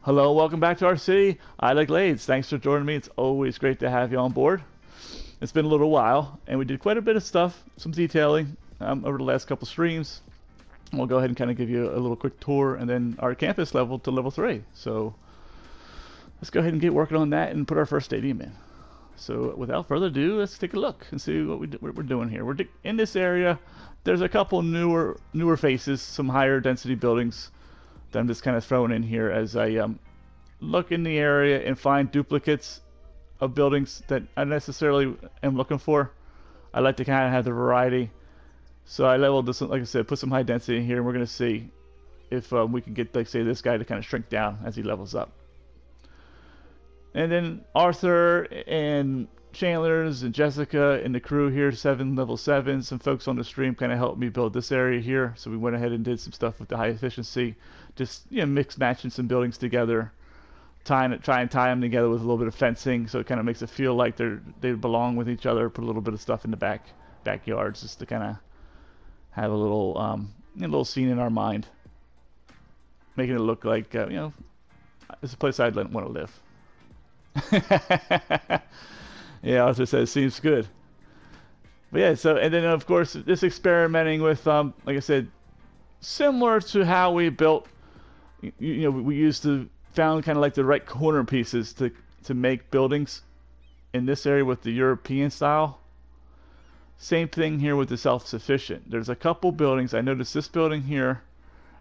Hello, welcome back to our city. I like Glades. Thanks for joining me. It's always great to have you on board. It's been a little while, and we did quite a bit of stuff, some detailing over the last couple streams. We'll go ahead and kind of give you a little quick tour, and then our campus level to level 3. So let's go ahead and get working on that and put our first stadium in. So without further ado, let's take a look and see what we're doing here. We're in this area. There's a couple newer faces, some higher density buildings that I'm just kind of throwing in here as I look in the area and find duplicates of buildings that I necessarily am looking for. I like to kind of have the variety. So I leveled this, like I said, put some high density in here, and we're going to see if we can get, like, say, this guy to kind of shrink down as he levels up. And then Arthur and Chandler's and Jessica and the crew here, level 7, some folks on the stream kind of helped me build this area here. So we went ahead and did some stuff with the high efficiency, just mix matching some buildings together, try and tie them together with a little bit of fencing, so it kind of makes it feel like they belong with each other. Put a little bit of stuff in the backyards just to kind of have a little scene in our mind, making it look like it's a place I'd want to live. Yeah, Arthur says seems good. But yeah, so and then of course this experimenting with like I said, similar to how we built. We found kind of like the right corner pieces to make buildings in this area with the European style. Same thing here with the self-sufficient. There's a couple buildings. I noticed this building here,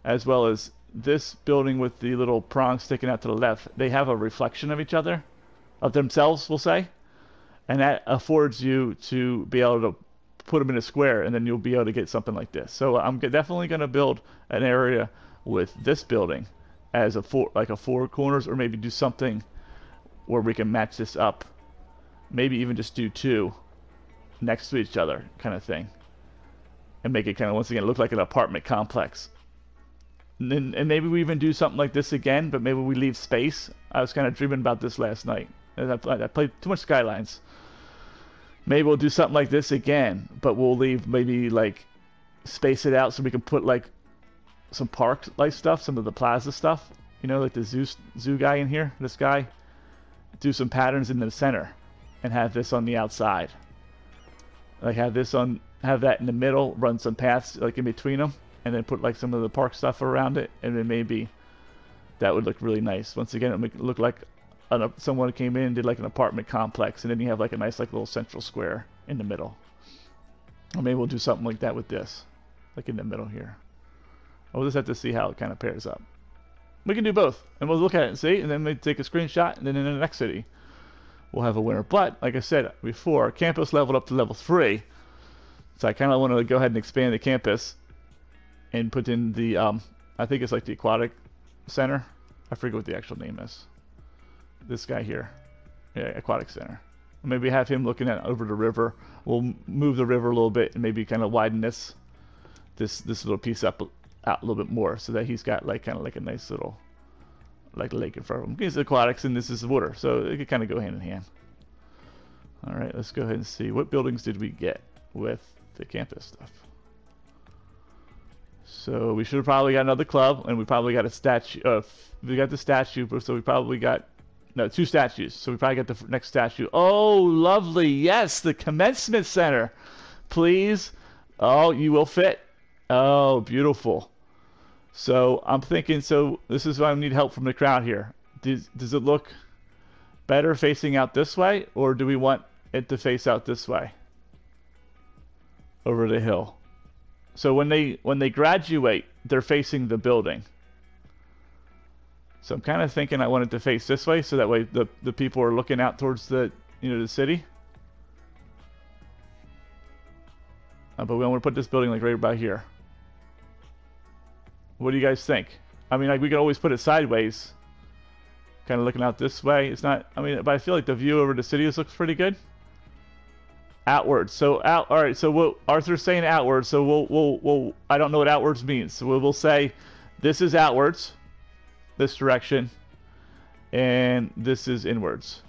as well as this building with the little prong sticking out to the left. They have a reflection of each other, of themselves, we'll say. And that affords you to be able to put them in a square, and then you'll be able to get something like this. So I'm definitely going to build an area with this building as a four corners, or maybe do something where we can match this up. Maybe even just do 2 next to each other, kind of thing, and make it kind of once again look like an apartment complex. And maybe we even do something like this again, but maybe we leave space. I was kind of dreaming about this last night. I played too much Skylines. Maybe we'll do something like this again, but we'll leave maybe like space it out so we can put like some park like stuff, some of the plaza stuff, like the zoo guy in here, this guy. Do some patterns in the center and have this on the outside. Like have that in the middle, run some paths like in between them, and then put like some of the park stuff around it, and then maybe that would look really nice. Once again, it would look like someone came in and did like an apartment complex, and then you have like a nice like little central square in the middle. Or maybe we'll do something like that with this, like in the middle here. We'll just have to see how it kind of pairs up. We can do both, and we'll look at it and see, and then we take a screenshot, and then in the next city we'll have a winner. But like I said before, campus leveled up to level 3, so I kind of want to go ahead and expand the campus and put in the I think it's like the aquatic center. I forget what the actual name is. This guy here, yeah, aquatic center. Maybe have him looking over the river. We'll move the river a little bit and maybe kind of widen this little piece up out a little bit more, so that he's got like kind of like a nice little like lake in front of him. He's aquatics and this is water, so it could kind of go hand in hand. All right, let's go ahead and see what buildings did we get with the campus stuff. So we should have probably got another club, and we probably got a statue. We got the statue, so we probably got 2 statues. So we probably got the next statue. Oh, lovely! Yes, the Commencement Center, please. Oh, you will fit. Oh, beautiful. So I'm thinking. So this is why I need help from the crowd here. Does it look better facing out this way, or do we want it to face out this way, over the hill? So when they graduate, they're facing the building. So I'm kind of thinking I want it to face this way, so that way the people are looking out towards the the city. But we want to put this building like right about here. What do you guys think? I mean, like we could always put it sideways, kind of looking out this way. It's not. I mean, but I feel like the view over the city looks pretty good. Outwards. So all right. So Arthur's saying outwards. So we'll I don't know what outwards means. So we'll say this is outwards, this direction, and this is inwards.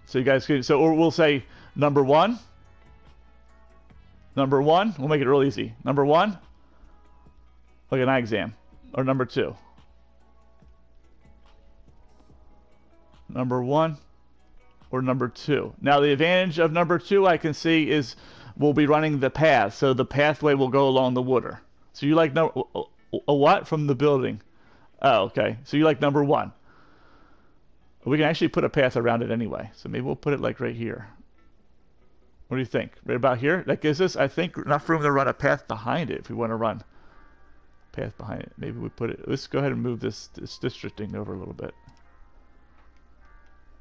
So you guys can. Or we'll say number 1. Number 1. We'll make it real easy. Number 1. Like an eye exam. Or number 2. number 1 or number 2. Now the advantage of number 2 I can see is we'll be running the path, so the pathway will go along the water. So you like a what from the building? Oh, okay. So you like number 1. We can actually put a path around it anyway. So maybe we'll put it like right here. What do you think? Right about here? That gives us, I think, enough room to run a path behind it if we want to run path behind it. Maybe we put it, let's go ahead and move this districting over a little bit.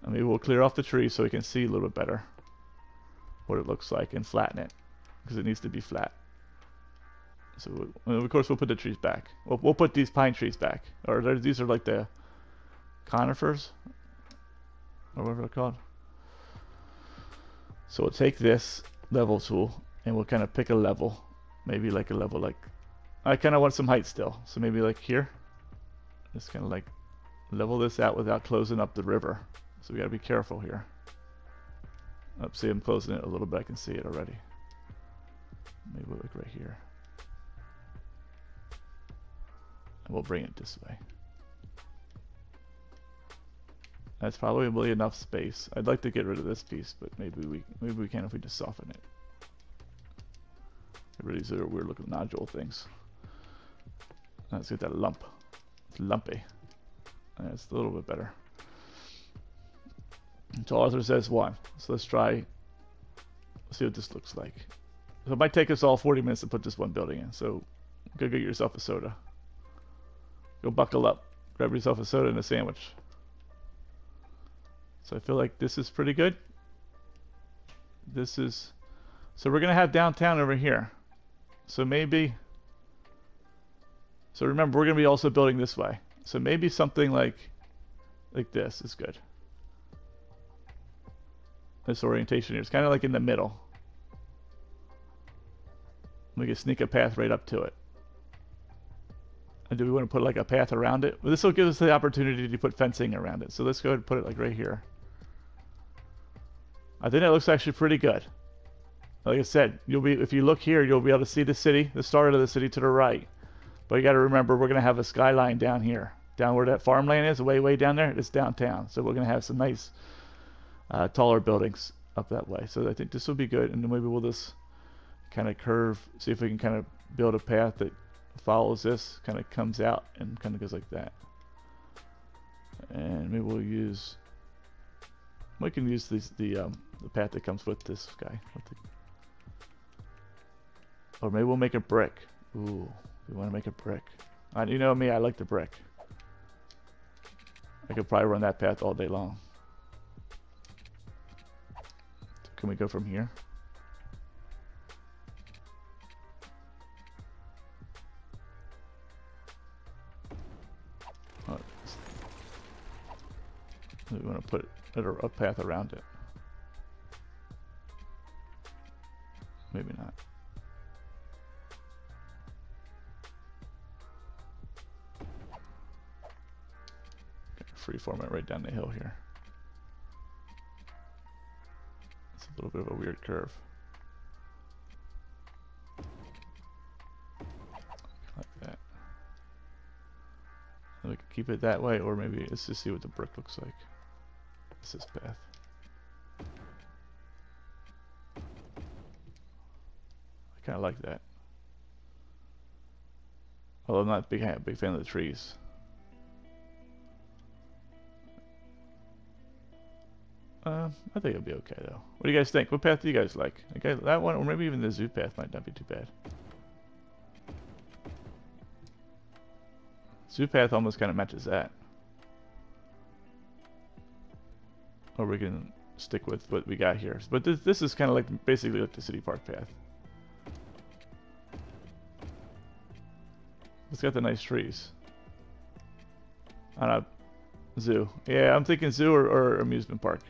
And maybe we'll clear off the trees so we can see a little bit better what it looks like and flatten it because it needs to be flat. So of course we'll put the trees back. We'll put these pine trees back, or these are like the conifers or whatever they're called. So we'll take this level tool and we'll kind of pick a level, maybe like a level like, I kind of want some height still, so maybe like here. Just kind of like level this out without closing up the river. So we got to be careful here. Oh, see, I'm closing it a little bit. I can see it already. Maybe like right here. And we'll bring it this way. That's probably enough space. I'd like to get rid of this piece, but maybe we can if we just soften it. Get rid of these weird looking nodule things. Let's get that lump. It's lumpy. That's a little bit better. So author says 1. So let's try. Let's see what this looks like. So it might take us all 40 minutes to put this one building in. So go get yourself a soda. Go buckle up. Grab yourself a soda and a sandwich. So I feel like this is pretty good. This is. So we're gonna have downtown over here. So maybe. So remember, we're going to be also building this way. So maybe something like this is good. This orientation here is kind of like in the middle. We can sneak a path right up to it. And do we want to put like a path around it? Well, this will give us the opportunity to put fencing around it. So let's go ahead and put it like right here. I think that looks actually pretty good. Like I said, if you look here, you'll be able to see the city, the start of the city to the right. But you got to remember, we're going to have a skyline down here. Down where that farmland is, way down there, it's downtown. So we're going to have some nice, taller buildings up that way. So I think this will be good. And then maybe we'll just kind of curve, see if we can kind of build a path that follows this, kind of comes out and kind of goes like that. And maybe we can use the path that comes with this guy. Or maybe we'll make a brick. Ooh. We want to make a brick. You know me, I like the brick. I could probably run that path all day long. Can we go from here? Oh, we want to put a path around it. Maybe not. Freeform it right down the hill here. It's a little bit of a weird curve. Like that. And we can keep it that way, or maybe let's just see what the brick looks like. This is path. I kind of like that. Although I'm not a big fan of the trees. I think it'll be okay though. What do you guys think? What path do you guys like? Okay, that one, or maybe even the zoo path might not be too bad. Zoo path almost kind of matches that. Or we can stick with what we got here. But this is kind of like basically like the city park path. It's got the nice trees. I don't know. Zoo. Yeah, I'm thinking zoo or amusement park.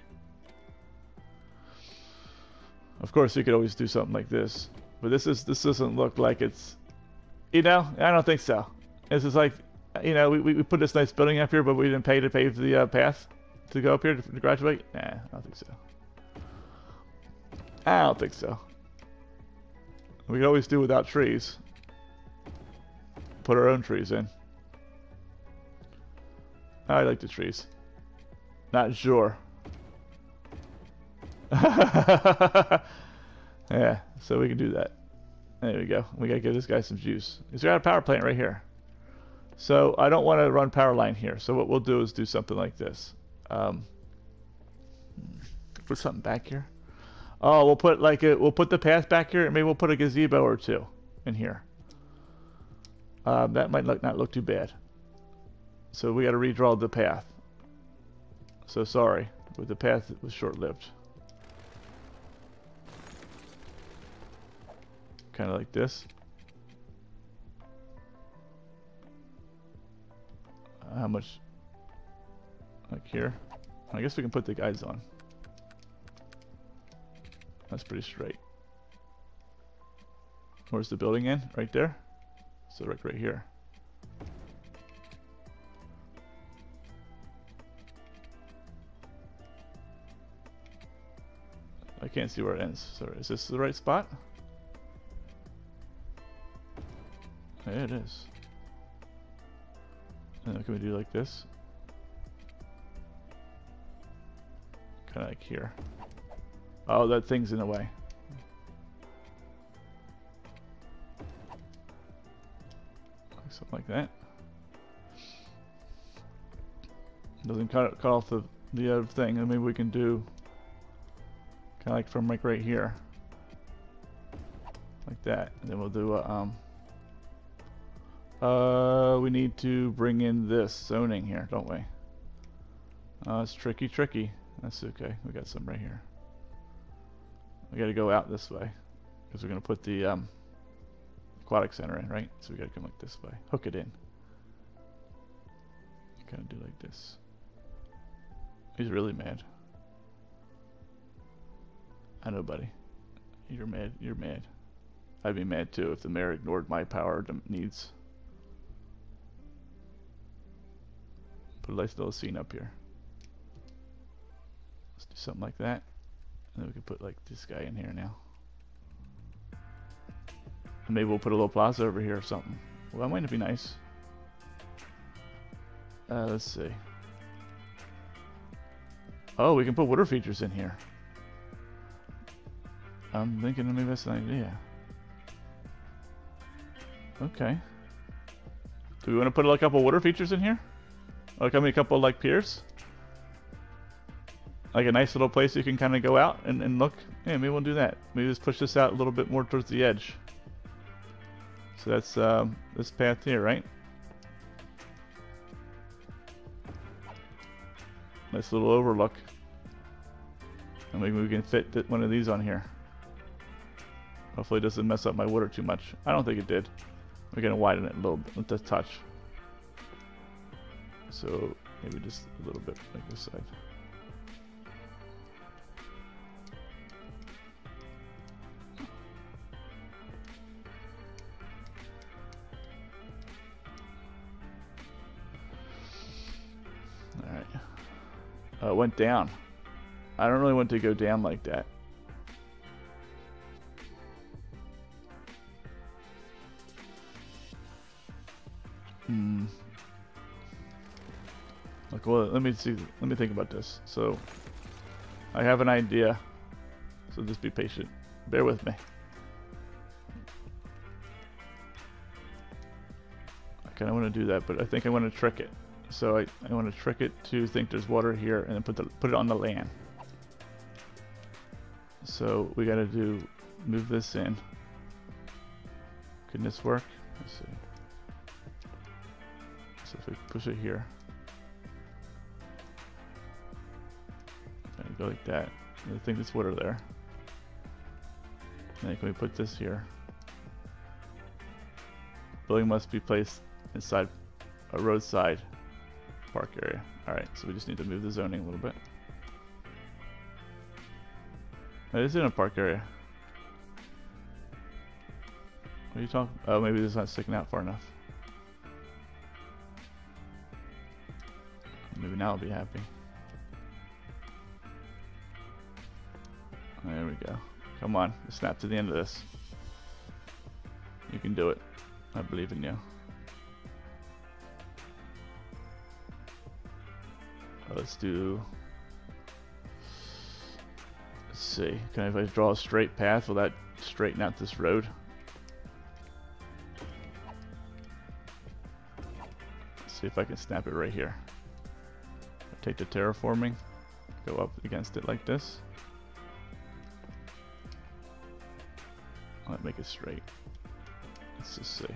Of course, you could always do something like this, but this doesn't look like it's, I don't think so. This is like, we put this nice building up here, but we didn't pay to pave the path to go up here to graduate. Nah, I don't think so. I don't think so. We could always do without trees. Put our own trees in. I like the trees. Not sure. Yeah, so we can do that. There we go. We gotta give this guy some juice. He's got a power plant right here. So I don't want to run power line here. So what we'll do is do something like this. Put something back here. Oh, we'll put the path back here, and maybe we'll put a gazebo or two in here. That might not look too bad. So we got to redraw the path. So sorry, but the path was short-lived. Kind of like this. How much? Like here. I guess we can put the guys on. That's pretty straight. Where's the building end? Right there? So right here. I can't see where it ends. Sorry, is this the right spot? Yeah, it is. And then can we do like this? Kind of like here. Oh, that thing's in the way. Something like that. Doesn't cut off the other thing. And maybe we can do kind of like from like right here, like that. And then we'll do a. We need to bring in this zoning here, don't we? It's tricky. That's okay. We got some right here. We got to go out this way because we're going to put the aquatic center in, right? So we got to come like this way, hook it in. Kind of do like this. He's really mad. I know, buddy. You're mad. You're mad. I'd be mad too if the mayor ignored my power needs. Put a nice little scene up here. Let's do something like that. And then we can put like this guy in here now. And maybe we'll put a little plaza over here or something. Well, that might be nice. Let's see. Oh, we can put water features in here. I'm thinking maybe that's an idea. Okay. Do we want to put like a couple water features in here? Like a couple like piers? Like a nice little place you can kind of go out and look. Yeah, maybe we'll do that. Maybe just push this out a little bit more towards the edge. So that's this path here, right? Nice little overlook. And maybe we can fit one of these on here. Hopefully it doesn't mess up my water too much. I don't think it did. We're gonna widen it a little bit with the touch. So maybe just a little bit like this side. Alright. It went down. I don't really want to go down like that. Look, well, let me think about this. So, I have an idea. So just be patient. Bear with me. I kind of want to do that, but I think I want to trick it. So I want to trick it to think there's water here and then put it on the land. So we got to move this in. Can this work? Let's see. So if we push it here. Go like that. I think there's water there. And then can we put this here? Building must be placed inside a roadside park area. Alright, so we just need to move the zoning a little bit. It is in a park area. What are you talking? Oh, maybe it's not sticking out far enough. Maybe now I'll be happy. There we go. Come on, snap to the end of this. You can do it. I believe in you. Let's do Let's see. Can I, if I draw a straight path, will that straighten out this road? Let's see if I can snap it right here. Take the terraforming, go up against it like this. I'll make it straight. Let's just see.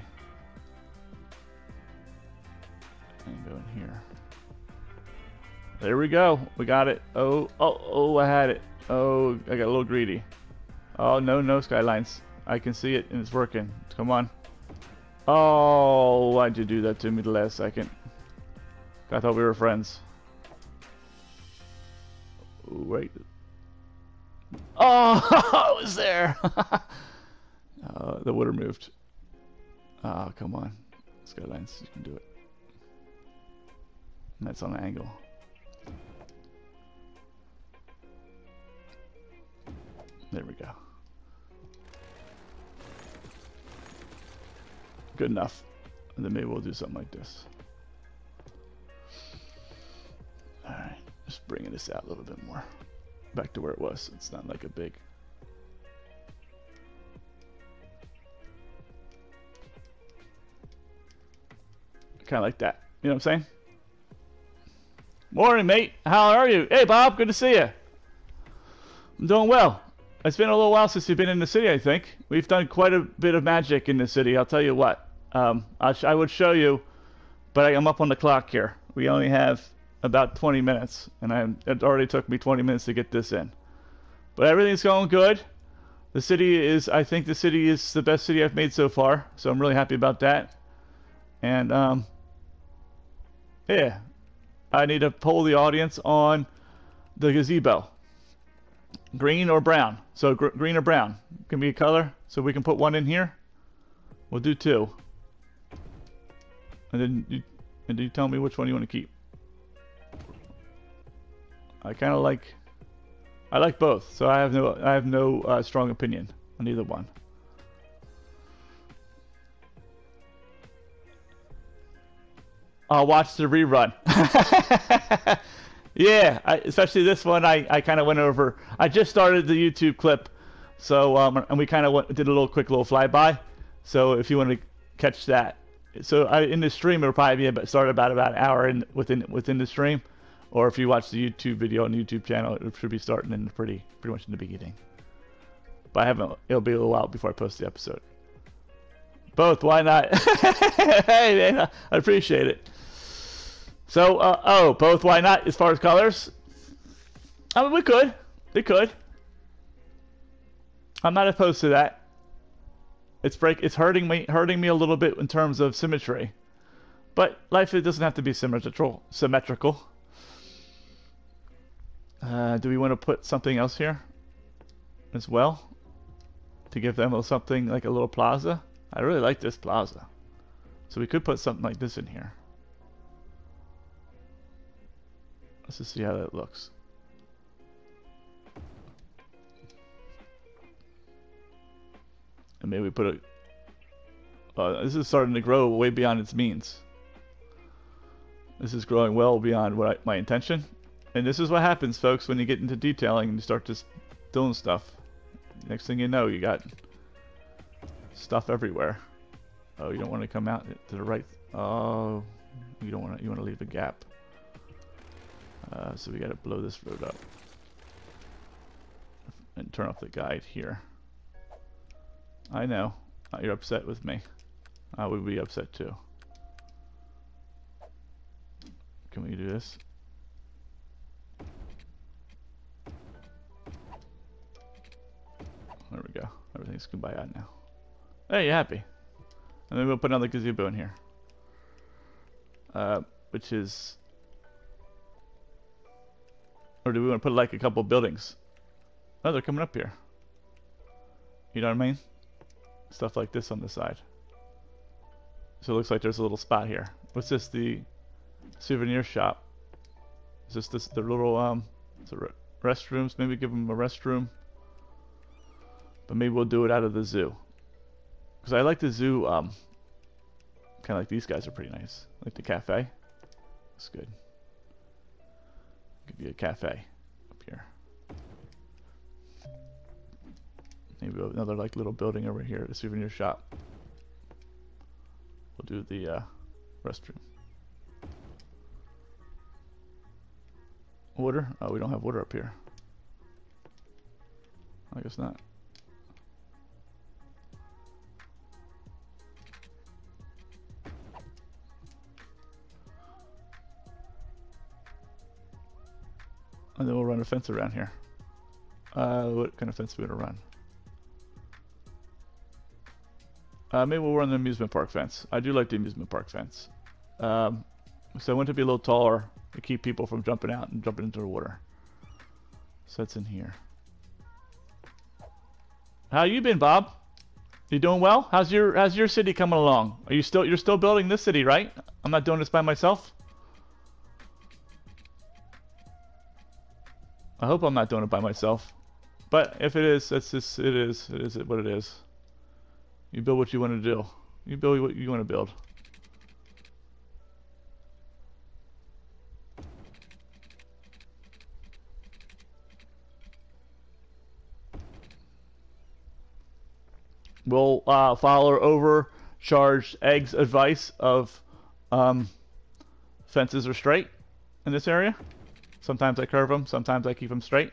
And go in here. There we go. We got it. Oh, I had it. Oh, I got a little greedy. Oh, no skylines. I can see it and it's working. Come on. Oh, why'd you do that to me the last second? I thought we were friends. Ooh, wait. Oh, it was there. The water moved. Oh, come on. Skylines, you can do it. And that's on an angle. There we go. Good enough. And then maybe we'll do something like this. Alright, just bringing this out a little bit more. Back to where it was. It's not like a big... Kind of like that. You know what I'm saying? Morning, mate. How are you? Hey, Bob. Good to see you. I'm doing well. It's been a little while since you've been in the city, I think. We've done quite a bit of magic in the city. I'll tell you what. I would show you, but I'm up on the clock here. We only have about 20 minutes, and it already took me 20 minutes to get this in. But everything's going good. The city is, I think the city is the best city I've made so far, so I'm really happy about that. And, yeah, I need to poll the audience on the gazebo. Green or brown? So green or brown? Can be a color, so we can put one in here. We'll do two. And then you tell me which one you want to keep. I kind of like... I like both, so I have no strong opinion on either one. I'll watch the rerun. Yeah, especially this one. I kind of went over. I just started the YouTube clip, so and we kind of did a quick little flyby. So if you want to catch that, so in the stream it'll probably be start about an hour within the stream, or if you watch the YouTube video on the YouTube channel, it should be starting in pretty much in the beginning. But I haven't. It'll be a little while before I post the episode. Both, why not? Hey man, I appreciate it. So, both, why not? As far as colors, I mean, we could. I'm not opposed to that. It's hurting me a little bit in terms of symmetry, but life, it doesn't have to be symmetrical. Do we want to put something else here as well to give them something like a little plaza? I really like this plaza, so we could put something like this in here. Let's just see how that looks. And maybe we put a... this is starting to grow way beyond its means. This is growing well beyond my intention. And this is what happens, folks, when you get into detailing and you start just doing stuff. Next thing you know, you got stuff everywhere. Oh, you don't want to come out to the right. Oh, you don't want to. You want to leave a gap. So we got to blow this road up and turn off the guide here. I know. You're upset with me. I would be upset too. Can we do this? There we go. Everything's kumbaya now. Hey, you happy? And then we'll put another gazebo in here. Which is... Or do we want to put like a couple buildings? Oh, they're coming up here. You know what I mean? Stuff like this on the side. So it looks like there's a little spot here. What's this? The souvenir shop. Is this the little restrooms? Maybe give them a restroom. But maybe we'll do it out of the zoo. Because I like the zoo, kind of like these guys are pretty nice. Like the cafe. That's good. Give you a cafe up here. Maybe another like little building over here, the souvenir shop. We'll do the restroom. Water? Oh, we don't have water up here. I guess not. And then we'll run a fence around here. What kind of fence are we gonna run? Maybe we'll run the amusement park fence. I do like the amusement park fence. So I want it to be a little taller to keep people from jumping out and jumping into the water. So that's in here. How you been, Bob? You doing well? How's your city coming along? You're still building this city, right? I'm not doing this by myself. I hope I'm not doing it by myself. But if it is, it is what it is. You build what you want to do. You build what you want to build. We'll follow overcharged eggs advice of fences are straight in this area. Sometimes I curve them, sometimes I keep them straight.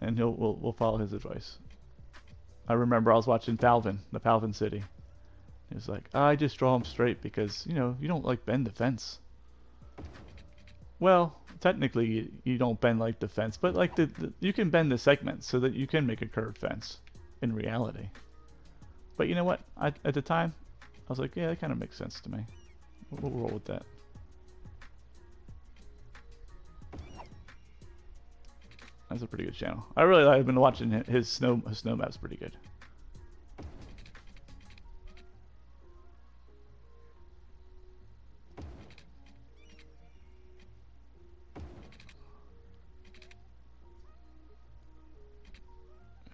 And we'll follow his advice. I remember I was watching Palvin, the Palvin City. He was like, I just draw them straight because, you know, you don't like bend the fence. Well, technically you don't bend like the fence, but like you can bend the segments so that you can make a curved fence in reality. But you know what? At the time, I was like, yeah, that kind of makes sense to me. We'll roll with that. That's a pretty good channel. I've been watching his snow maps pretty good.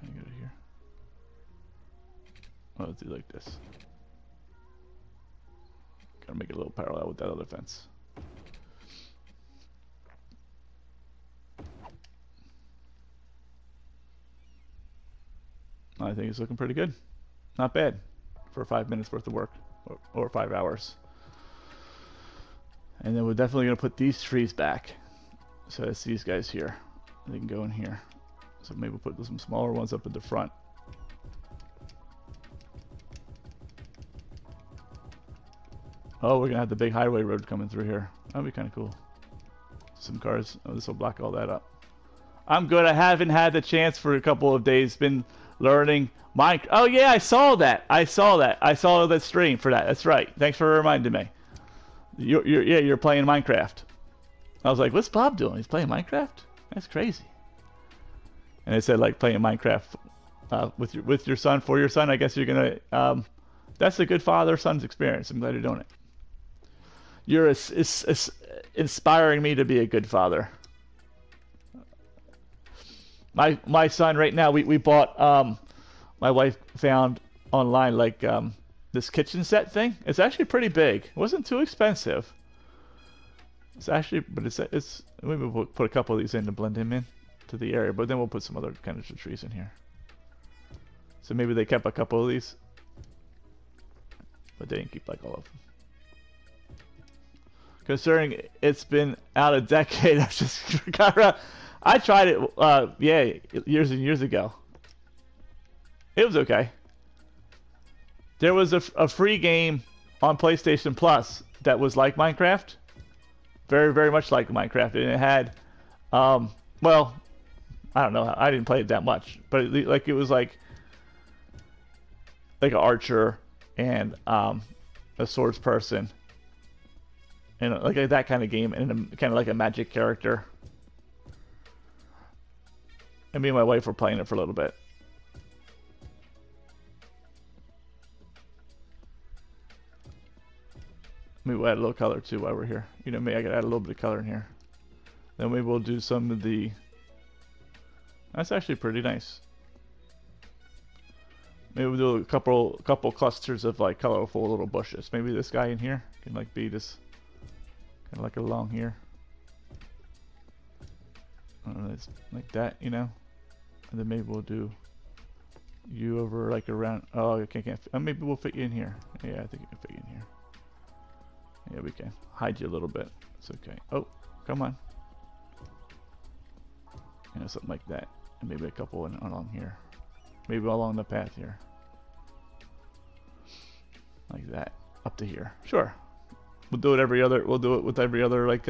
Can I go to here? Oh, let's do like this. Gotta make it a little parallel with that other fence. I think it's looking pretty good. Not bad for 5 minutes worth of work, or 5 hours. And then we're definitely going to put these trees back. So it's these guys here. They can go in here. So maybe we'll put some smaller ones up at the front. Oh, we're going to have the big highway road coming through here. That'll be kind of cool. Some cars. Oh, this will block all that up. I'm good. I haven't had the chance for a couple of days. Been learning Minecraft. Oh yeah, I saw that. I saw that stream for that. That's right. Thanks for reminding me. You're playing Minecraft. I was like, what's Bob doing? He's playing Minecraft? That's crazy. And it said like playing Minecraft with your son, for your son. I guess you're gonna. That's a good father-son's experience. I'm glad you're doing it. You're inspiring me to be a good father. My son right now, we bought, my wife found online like this kitchen set thing. It's actually pretty big. It wasn't too expensive. It's actually, but it's maybe we'll put a couple of these in to blend him in to the area, but then we'll put some other kind of trees in here. So maybe they kept a couple of these, but they didn't keep like all of them. Considering it's been out a decade, I just I tried it, yeah, years and years ago. It was okay. There was a free game on PlayStation Plus that was like Minecraft. Very, very much like Minecraft. And it had, well, I don't know. I didn't play it that much. But it was like an archer and a swords person. And like that kind of game. And kind of like a magic character. And me and my wife were playing it for a little bit. Maybe we'll add a little color too while we're here. You know me, I could add a little bit of color in here. Then maybe we'll do some of the... That's actually pretty nice. Maybe we'll do a couple clusters of like colorful little bushes. Maybe this guy in here can like be this kind of like along here. I don't know, it's like that, you know. And then maybe we'll do You over like around. Oh, okay, can't. Maybe we'll fit you in here. Yeah, I think we can fit you in here. Yeah, we can hide you a little bit. It's okay. Oh, come on. You know, something like that, and maybe a couple along here. Maybe along the path here, like that, up to here. Sure. We'll do it every other. We'll do it with every other like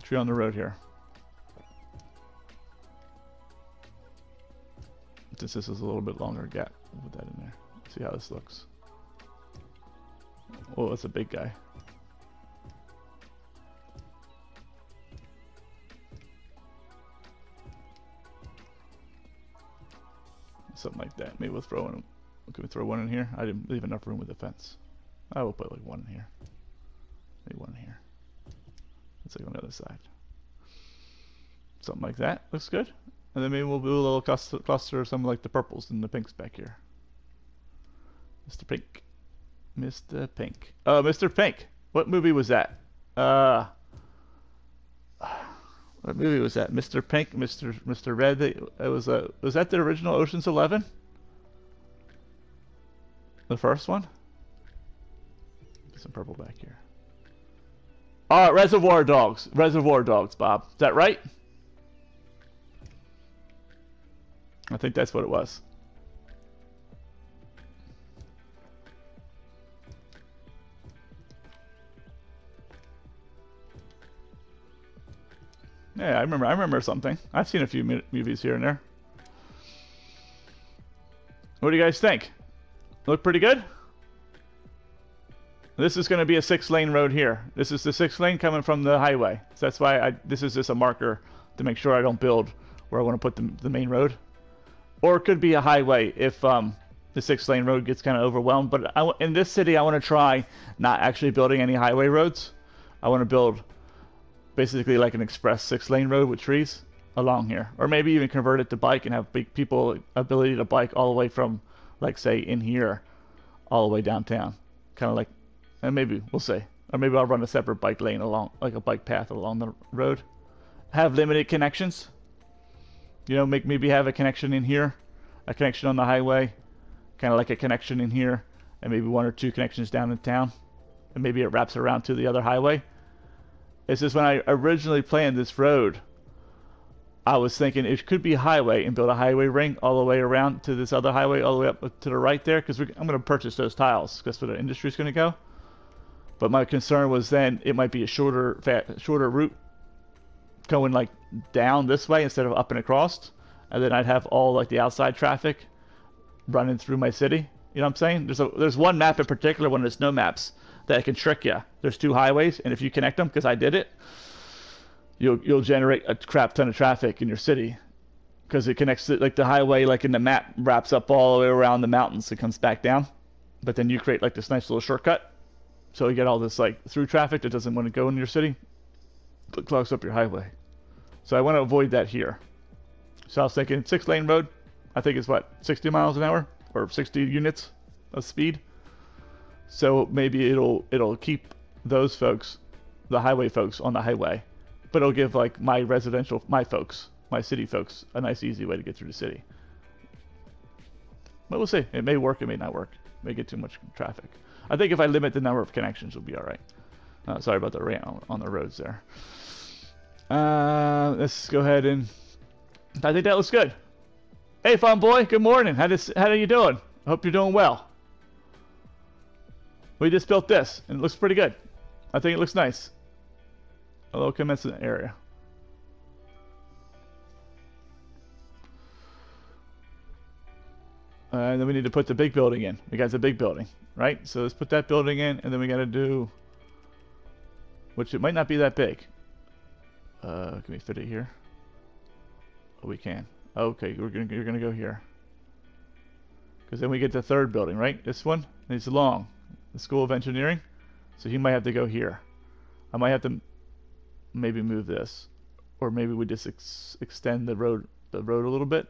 tree on the road here. Since this is a little bit longer gap, we'll put that in there. See how this looks. Oh, that's a big guy. Something like that. Maybe we'll throw in. Can we throw one in here? I didn't leave enough room with the fence. I will put like one in here. Maybe one here. Let's take on the other side. Something like that. Looks good. And then maybe we'll do a little cluster of some like the purples and the pinks back here. Mr. Pink. Mr. Pink. Oh, Mr. Pink. What movie was that? What movie was that? Mr. Pink, Mr. Red. It was that the original Ocean's 11? The first one? Get some purple back here. Reservoir Dogs. Reservoir Dogs, Bob. Is that right? I think that's what it was. Yeah, I remember something. I've seen a few movies here and there. What do you guys think? Look pretty good? This is going to be a 6-lane road here. This is the 6th lane coming from the highway. So that's why this is just a marker to make sure I don't build where I want to put the main road. Or it could be a highway if the 6-lane road gets kind of overwhelmed. But in this city, I want to try not actually building any highway roads. I want to build basically like an express 6-lane road with trees along here. Or maybe even convert it to bike and have people ability to bike all the way from, like, say, in here all the way downtown. Kind of like, and maybe, we'll see. Or maybe I'll run a separate bike lane along, like a bike path along the road. Have limited connections. You know, maybe have a connection in here, a connection on the highway, kind of like a connection in here, and maybe 1 or 2 connections down in town. And maybe it wraps around to the other highway. It's just when I originally planned this road, I was thinking it could be a highway and build a highway ring all the way around to this other highway all the way up to the right there, because I'm going to purchase those tiles. That's where the industry's going to go. But my concern was then it might be a shorter route going like down this way instead of up and across, and then I'd have all like the outside traffic running through my city. You know what I'm saying? There's one map in particular, one of the snow maps, that can trick you. There's 2 highways, and if you connect them, because I did it, you'll generate a crap ton of traffic in your city, because it connects it, like the highway, like in the map, wraps up all the way around the mountains and comes back down. But then you create like this nice little shortcut, so you get all this like through traffic that doesn't want to go in your city, but clogs up your highway. So I want to avoid that here. So I was thinking 6-lane road. I think it's what, 60 miles an hour or 60 units of speed. So maybe it'll keep those folks, the highway folks, on the highway, but it'll give like my city folks, a nice easy way to get through the city. But we'll see. It may work, it may not work. It may get too much traffic. I think if I limit the number of connections, we'll be all right. Sorry about the rain on the roads there. Let's go ahead and I think that looks good. Hey, fun boy. Good morning. How are you doing? I hope you're doing well. We just built this, and it looks pretty good. I think it looks nice. A little Commencement Area. And then we need to put the big building in. We got the big building, right? So let's put that building in, and then we got to do, which it might not be that big. Can we fit it here? Oh, we can. Okay, you're gonna go here. Because then we get the 3rd building, right? This one, and it's long. The School of Engineering. So he might have to go here. I might have to maybe move this, or maybe we just extend the road a little bit,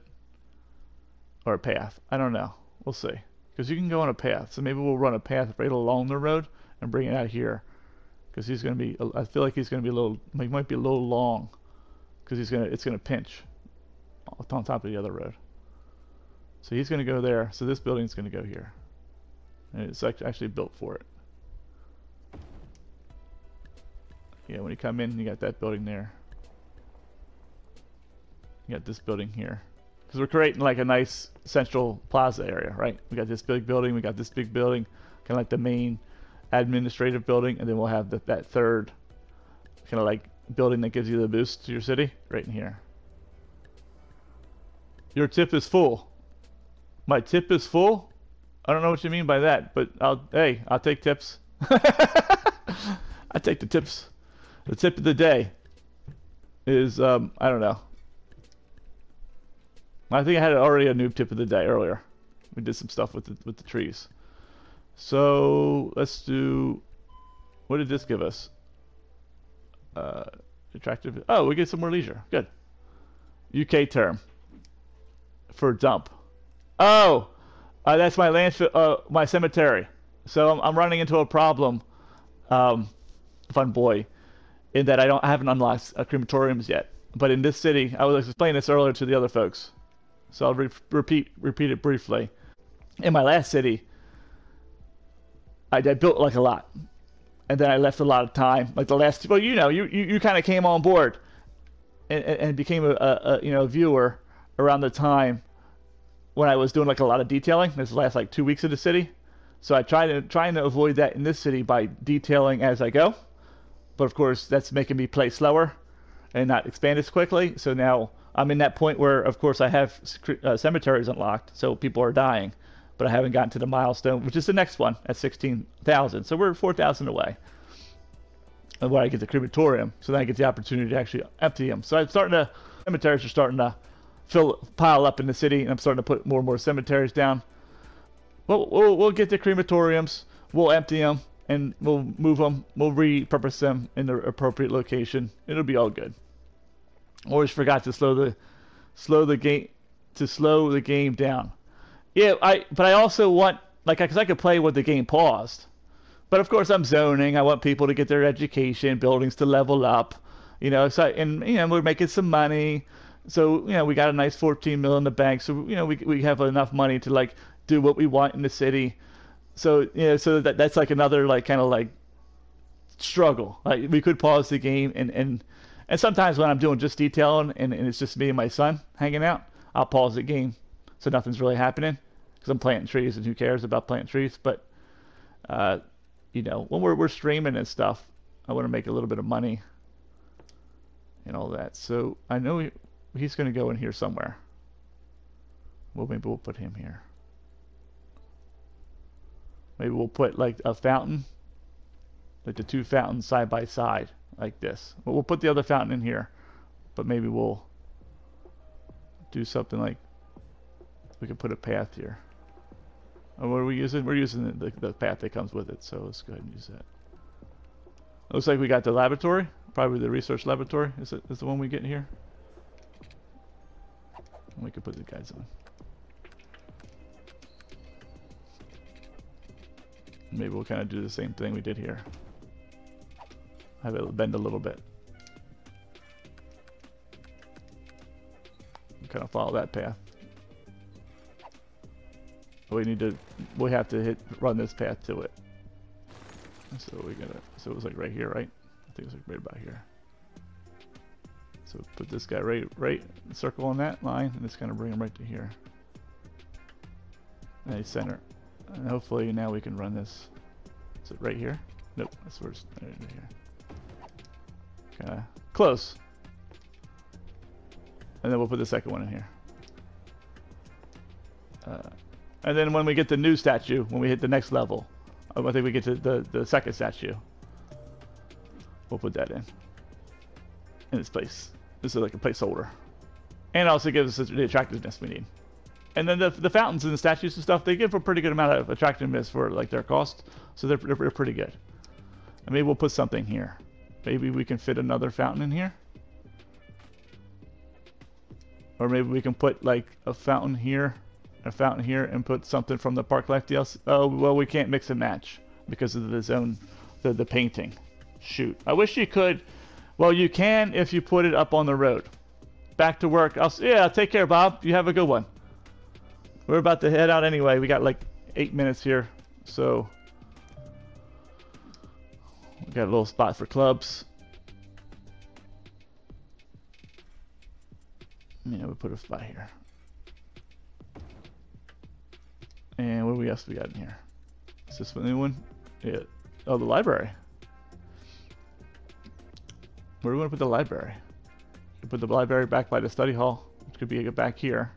or a path. I don't know. We'll see. Because you can go on a path, so maybe we'll run a path right along the road and bring it out here. Because he's gonna be. I feel like he's gonna be a little. He might be a little long. Because it's gonna pinch on top of the other road. So he's going to go there. So this building's going to go here. And it's actually built for it. Yeah, when you come in, you got that building there. You got this building here. Because we're creating like a nice central plaza area, right? We got this big building, we got this big building, kind of like the main administrative building, and then we'll have that third kind of like building that gives you the boost to your city right in here. Your tip is full. My tip is full? I don't know what you mean by that, but I'll take tips. I take the tips. The tip of the day is I don't know. I think I had already a new tip of the day earlier. We did some stuff with the trees. So let's do. What did this give us? Attractive. Oh, we get some more leisure. Good. UK term for dump. Oh, that's my landfill. My cemetery. So I'm running into a problem. Fun boy. In that I haven't unlocked crematoriums yet. But in this city, I was explaining this earlier to the other folks. So I'll repeat it briefly. In my last city, I built like a lot. And then I left a lot of time. Like the last, well, you know, you kind of came on board and became a viewer around the time when I was doing like a lot of detailing. This last like 2 weeks of the city. So I trying to avoid that in this city by detailing as I go. But of course, that's making me play slower and not expand as quickly. So now I'm in that point where, of course, I have cemeteries unlocked, so people are dying. But I haven't gotten to the milestone, which is the next one at 16,000. So we're 4,000 away. And where I get the crematorium, so then I get the opportunity to actually empty them. So cemeteries are starting to pile up in the city, and I'm starting to put more and more cemeteries down. We'll get the crematoriums, we'll empty them, and we'll move them, we'll repurpose them in the appropriate location. It'll be all good. Always forgot to slow the game down. Yeah, but I also want, like, because I could play with the game paused. But of course I'm zoning. I want people to get their education, buildings to level up, we're making some money. So, we got a nice 14 mil in the bank. So, we have enough money to like do what we want in the city. So, so that's like another like kind of like struggle. Like we could pause the game and sometimes when I'm doing just detailing and it's just me and my son hanging out, I'll pause the game so nothing's really happening because I'm planting trees and who cares about planting trees. But when we're streaming and stuff, I want to make a little bit of money and all that. So I know he's going to go in here somewhere. Well, maybe we'll put him here. Maybe we'll put like a fountain, like the two fountains side by side, like this. But we'll put the other fountain in here. But maybe we'll do something like we could put a path here. Oh, what are we using? We're using the path that comes with it. So let's go ahead and use that. Looks like we got the laboratory, probably the research laboratory. Is the one we get here? And we could put the guys on. Maybe we'll kind of do the same thing we did here. Have it bend a little bit. Kind of follow that path. We have to run this path to it. So so it was like right here, right? I think it was like right about here. So put this guy right circle on that line and just kind of bring him right to here. Nice center. And hopefully now we can run this. Is it right here? Nope, that's where it's right here. Kind of close. And then we'll put the second one in here. And then when we get the new statue, when we hit the next level, I think we get to the second statue. We'll put that in its place. This is like a placeholder. And it also gives us the attractiveness we need. And then the fountains and the statues and stuff, they give a pretty good amount of attractiveness for like their cost. So they're pretty good. And maybe we'll put something here. Maybe we can fit another fountain in here. Or maybe we can put like a fountain here, and put something from the Park Life DLC. Oh, well, we can't mix and match because of the zone, the painting. Shoot. I wish you could. Well, you can if you put it up on the road. Back to work. I'll take care, Bob. You have a good one. We're about to head out anyway. We got like 8 minutes here, so we got a little spot for clubs. Yeah, we put a spot here. And what else we got in here? Is this a new one? Yeah. Oh, the library. Where do we want to put the library? We put the library back by the study hall, which could be back here.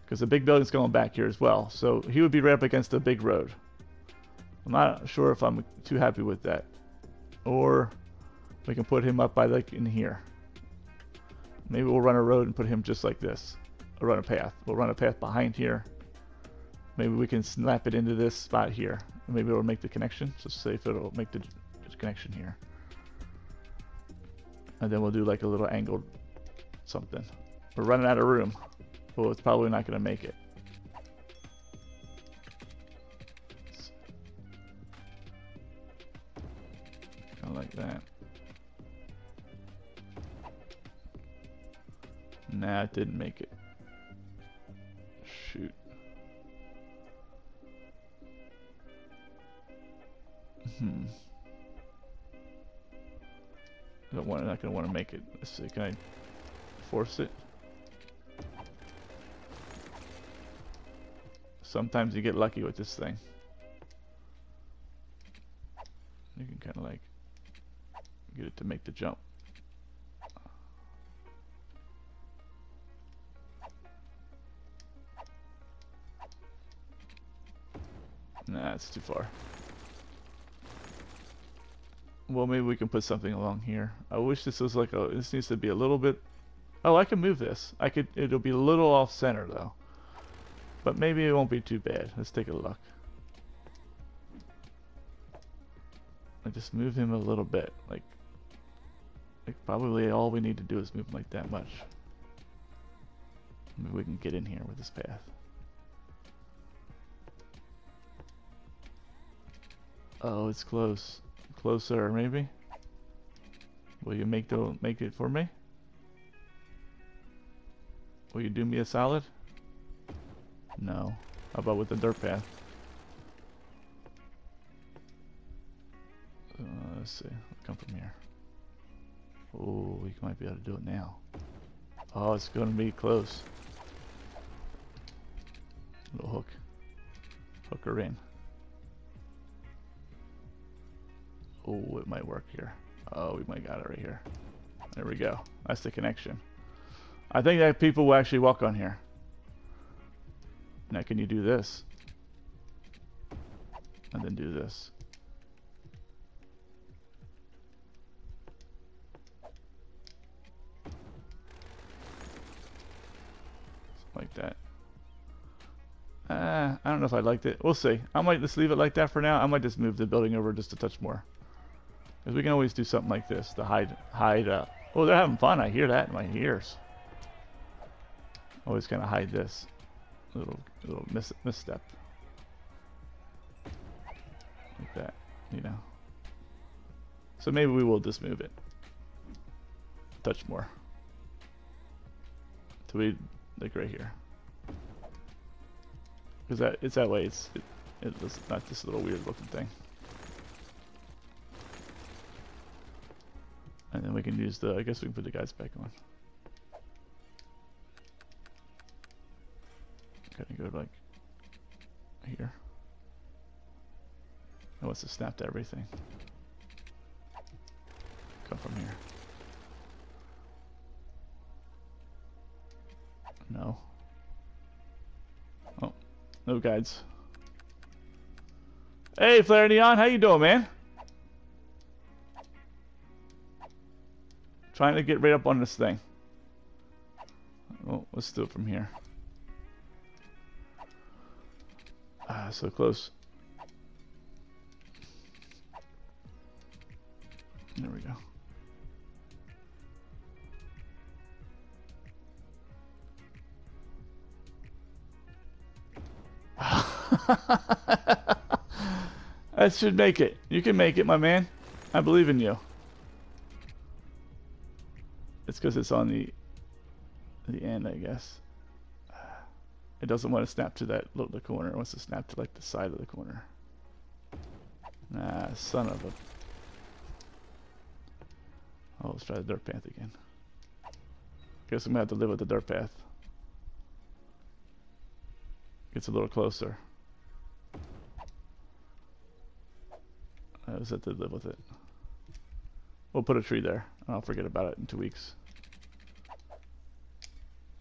Because the big building's going back here as well. So he would be right up against the big road. I'm not sure if I'm too happy with that. Or we can put him up by like in here. Maybe we'll run a road and put him just like this. Or run a path. We'll run a path behind here. Maybe we can snap it into this spot here. Maybe it'll make the connection. So say if it'll make the connection here. And then we'll do like a little angled something. We're running out of room. Well, it's probably not going to make it. Kind of like that. Nah, it didn't make it. Shoot. Not going to want to make it. Let's see. Can I force it? Sometimes you get lucky with this thing. You can kind of like get it to make the jump. Nah, it's too far. Well, maybe we can put something along here. I wish this was like a. This needs to be a little bit. Oh, I can move this. I could. It'll be a little off center though. But maybe it won't be too bad. Let's take a look. I just move him a little bit. Like probably all we need to do is move him like that much. Maybe we can get in here with this path. Oh, it's close. Closer, maybe. Will you make it for me? Will you do me a solid? No. How about with the dirt path? Let's see. Come from here. Oh, we might be able to do it now. Oh, it's going to be close. Little hook. Hook her in. Oh, it might work here. Oh, we might got it right here. There we go. That's the connection. I think that people will actually walk on here. Now can you do this? And then do this. Like that. I don't know if I liked it. We'll see. I might just leave it like that for now. I might just move the building over just a touch more. Because we can always do something like this to hide up. Oh, they're having fun. I hear that in my ears. Always kind of hide this. Little misstep. Like that, you know. So maybe we will just move it. Touch more. Till we, like right here. Because it's that way, it's not this little weird looking thing. And then we can use I guess we can put the guys back on. Gotta go like here. It wants to snap to everything. Come from here. No. Oh, no guides. Hey, Flare Neon, how you doing, man? Trying to get right up on this thing. Oh, let's do it from here. Ah, so close. There we go. That should make it. You can make it, my man. I believe in you. It's because it's on the end, I guess. It doesn't want to snap to the corner. It wants to snap to like the side of the corner. Nah, son of a... Oh, let's try the dirt path again. Guess I'm gonna have to live with the dirt path. Gets a little closer. I just have to live with it. We'll put a tree there, and I'll forget about it in 2 weeks.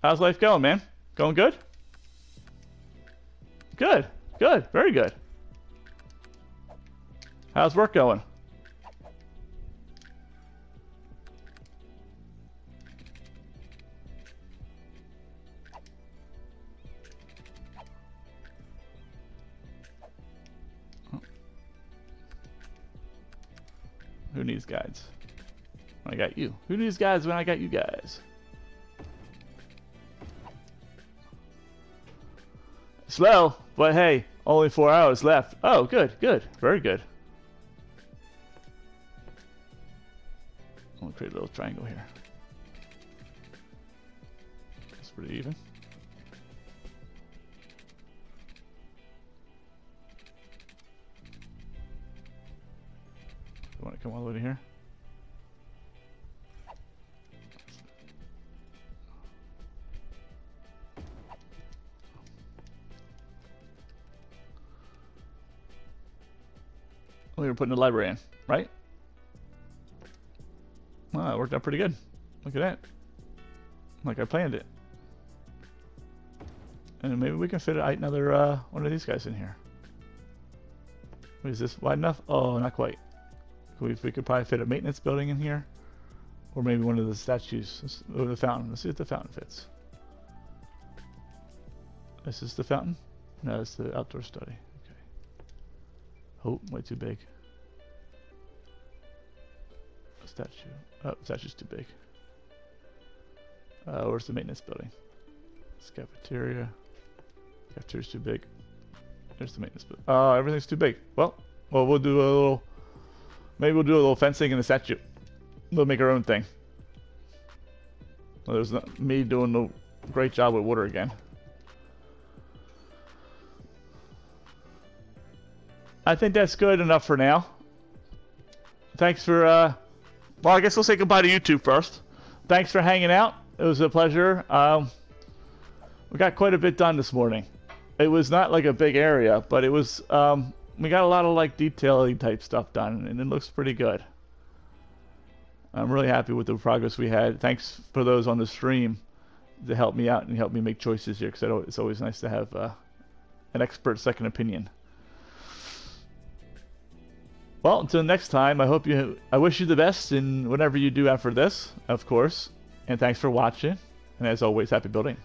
How's life going, man? Going good? Good. Good. Very good. How's work going? Who needs guides? When I got you. Who needs guides when I got you guys? Slow, but hey, only 4 hours left. Oh, good, good, very good. I'm gonna create a little triangle here. It's pretty even. You want to come all the way to here? We were putting the library in, right? Well, it worked out pretty good. Look at that. Like I planned it. And maybe we can fit another one of these guys in here. Is this wide enough? Oh, not quite. We could probably fit a maintenance building in here. Or maybe one of the statues. Or the fountain. Let's see if the fountain fits. This is the fountain? No, it's the outdoor study. Okay. Oh, way too big. A statue. Oh, statue's too big. Where's the maintenance building? This cafeteria. Cafeteria's too big. There's the maintenance building. Oh, everything's too big. Well, we'll do a little... Maybe we'll do a little fencing in the statue. We'll make our own thing. Well, there's not me doing a great job with water again. I think that's good enough for now. Thanks for, well, I guess we'll say goodbye to YouTube first. Thanks for hanging out. It was a pleasure. We got quite a bit done this morning. It was not like a big area, but it was, we got a lot of like detailing type stuff done, and it looks pretty good. I'm really happy with the progress we had. Thanks for those on the stream to help me out and help me make choices here, because it's always nice to have an expert second opinion. Well, until next time, I wish you the best in whatever you do after this, of course. And thanks for watching. And as always, happy building.